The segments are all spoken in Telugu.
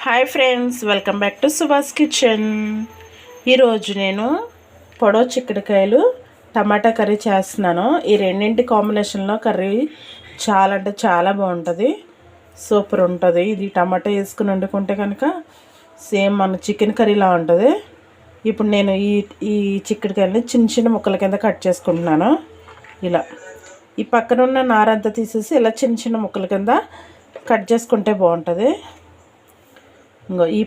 Hi friends, welcome back to Subhash kitchen. ఈరోజు నేను పొడవు చిక్కుడుకాయలు టమాటా కర్రీ చేస్తున్నాను. ఈ రెండింటి కాంబినేషన్లో కర్రీ చాలా అంటే చాలా బాగుంటుంది, సూపర్ ఉంటుంది. ఇది టమాటా వేసుకుని వండుకుంటే కనుక సేమ్ మన చికెన్ కర్రీలా ఉంటుంది. ఇప్పుడు నేను ఈ చిక్కుడుకాయలని చిన్న చిన్న ముక్కల కింద కట్ చేసుకుంటున్నాను. ఇలా ఈ పక్కన ఉన్న నారంతా తీసేసి ఇలా చిన్న చిన్న ముక్కల కింద కట్ చేసుకుంటే బాగుంటుంది. ఇంకో ఈ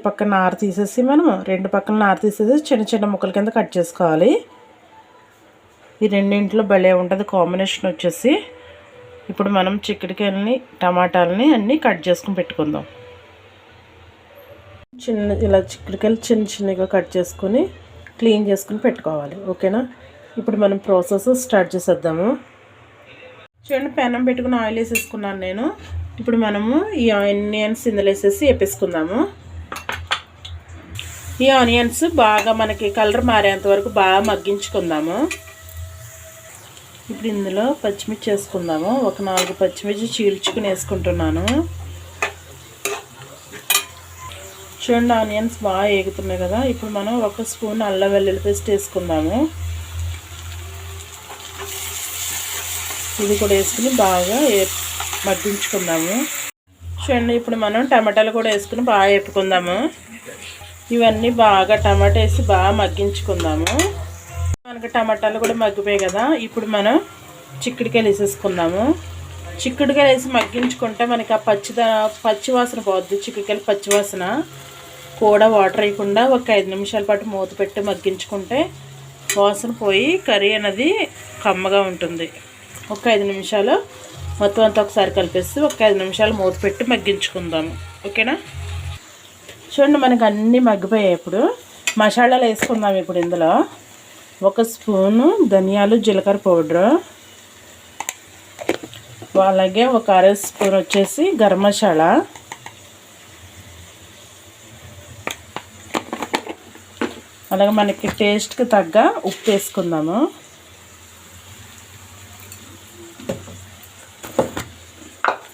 పక్క నార తీసేసి మనం రెండు పక్కల నార తీసేసి చిన్న చిన్న ముక్కల కింద కట్ చేసుకోవాలి. ఈ రెండింటిలో భలే ఉంటుంది కాంబినేషన్ వచ్చేసి. ఇప్పుడు మనం చిక్కుడుకాయలని టమాటాలని అన్నీ కట్ చేసుకుని పెట్టుకుందాం. ఇలా చిక్కుడుకాయలు చిన్న చిన్నగా కట్ చేసుకొని క్లీన్ చేసుకుని పెట్టుకోవాలి. ఓకేనా, ఇప్పుడు మనం ప్రాసెస్ స్టార్ట్ చేసేద్దాము. చూడండి, పెనం పెట్టుకుని ఆయిల్ వేసేసుకున్నాను నేను. ఇప్పుడు మనము ఈ ఆనియన్స్ ఇందులో వేసేసి వేపేసుకుందాము. ఈ ఆనియన్స్ బాగా మనకి కలర్ మారేంత వరకు బాగా మగ్గించుకుందాము. ఇప్పుడు ఇందులో పచ్చిమిర్చి వేసుకుందాము. ఒక 4 పచ్చిమిర్చి చీల్చుకుని వేసుకుంటున్నాను. చూడండి, ఆనియన్స్ బాగా వేగుతున్నాయి కదా. ఇప్పుడు మనం 1 స్పూన్ అల్లం వెల్లుల్లి పేస్ట్ వేసుకుందాము. ఇది కూడా వేసుకుని బాగా మగ్గించుకుందాము. చూడండి, ఇప్పుడు మనం టమాటాలు కూడా వేసుకుని బాగా వేపుకుందాము. ఇవన్నీ బాగా టమాటా వేసి బాగా మగ్గించుకుందాము. మనకి టమాటాలు కూడా మగ్గిపోయాయి కదా. ఇప్పుడు మనం చిక్కుడుకాయలు వేసేసుకుందాము. చిక్కుడుకాయలు వేసి మగ్గించుకుంటే మనకి ఆ పచ్చివాసన పోద్ది. చిక్కుడుకాయలు పచ్చివాసన కూడా వాటర్ వేయకుండా ఒక 5 నిమిషాల పాటు మూత పెట్టి మగ్గించుకుంటే వాసన పోయి కర్రీ అనేది కమ్మగా ఉంటుంది. ఒక 5 నిమిషాలు మొత్తం అంతా ఒకసారి కలిపేసి ఒక 5 నిమిషాలు మూత పెట్టి మగ్గించుకుందాము. ఓకేనా, చూడండి మనకు అన్నీ మగ్గిపోయాయి. ఇప్పుడు మసాలాలు వేసుకుందాం. ఇప్పుడు ఇందులో 1 స్పూను ధనియాలు జీలకర్ర పౌడరు, అలాగే ఒక 1/2 స్పూన్ వచ్చేసి గరం మసాలా, అలాగే మనకి టేస్ట్కి తగ్గ ఉప్పు వేసుకుందాము.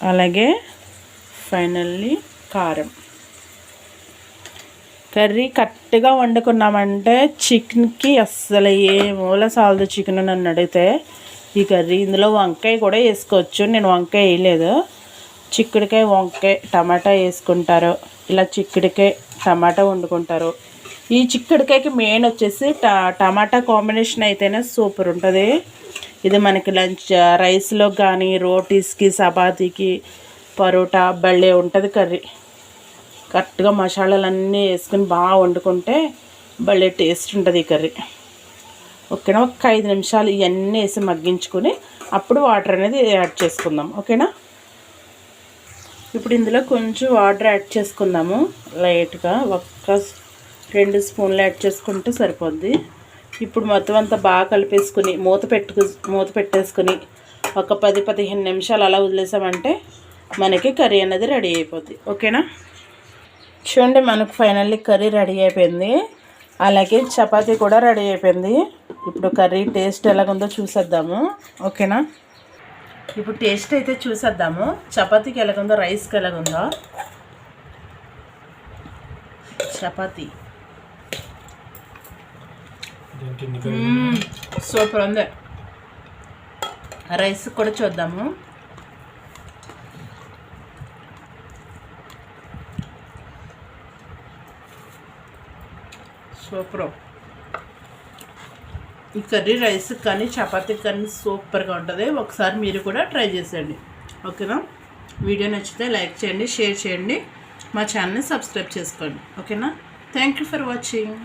అలాగే ఫైనల్లీ కారం. కర్రీ కరెక్ట్గా వండుకున్నామంటే చికెన్కి అస్సలు ఏ మూల సాలదు. చికెన్ నన్ను అడిగితే ఈ కర్రీ ఇందులో వంకాయ కూడా వేసుకోవచ్చు. నేను వంకాయ వేయలేదు. చిక్కుడుకాయ, వంకాయ, టమాటా వేసుకుంటారు. ఇలా చిక్కుడుకాయ టమాటా వండుకుంటారు. ఈ చిక్కుడుకాయకి మెయిన్ వచ్చేసి టమాటా కాంబినేషన్ అయితేనే సూపర్ ఉంటుంది. ఇది మనకి లంచ్ రైస్లో కానీ రోటీస్కి, చపాతీకి, పరోటా భలే ఉంటుంది కర్రీ. కరెక్ట్గా మసాలాలన్నీ వేసుకుని బాగా వండుకుంటే భలే టేస్ట్ ఉంటుంది ఈ కర్రీ. ఓకేనా, ఒక 5 నిమిషాలు ఇవన్నీ వేసి మగ్గించుకొని అప్పుడు వాటర్ అనేది యాడ్ చేసుకుందాం. ఓకేనా, ఇప్పుడు ఇందులో కొంచెం వాటర్ యాడ్ చేసుకుందాము. లైట్గా 2 స్పూన్లు యాడ్ చేసుకుంటే సరిపోద్ది. ఇప్పుడు మొత్తం అంతా బాగా కలిపేసుకుని మూత పెట్టేసుకుని ఒక 10-15 నిమిషాలు అలా వదిలేసామంటే మనకి కర్రీ అనేది రెడీ అయిపోద్ది. ఓకేనా, చూడండి మనకు ఫైనల్లీ కర్రీ రెడీ అయిపోయింది. అలాగే చపాతీ కూడా రెడీ అయిపోయింది. ఇప్పుడు కర్రీ టేస్ట్ ఎలాగుందో చూసేద్దాము. ఓకేనా, ఇప్పుడు టేస్ట్ అయితే చూసేద్దాము. చపాతీకి ఎలాగుందో, రైస్కి ఎలాగుందో. చపాతీ సూపర్ ఉంది. రైస్ కూడా చూద్దాము. సూపర్. ఈ కర్రీ రైస్ కానీ చపాతీ కానీ సూపర్గా ఉంటుంది. ఒకసారి మీరు కూడా ట్రై చేసేయండి. ఓకేనా, వీడియో నచ్చితే లైక్ చేయండి, షేర్ చేయండి, మా ఛానల్ని సబ్స్క్రైబ్ చేసుకోండి. ఓకేనా, థ్యాంక్ యూ ఫర్ వాచింగ్.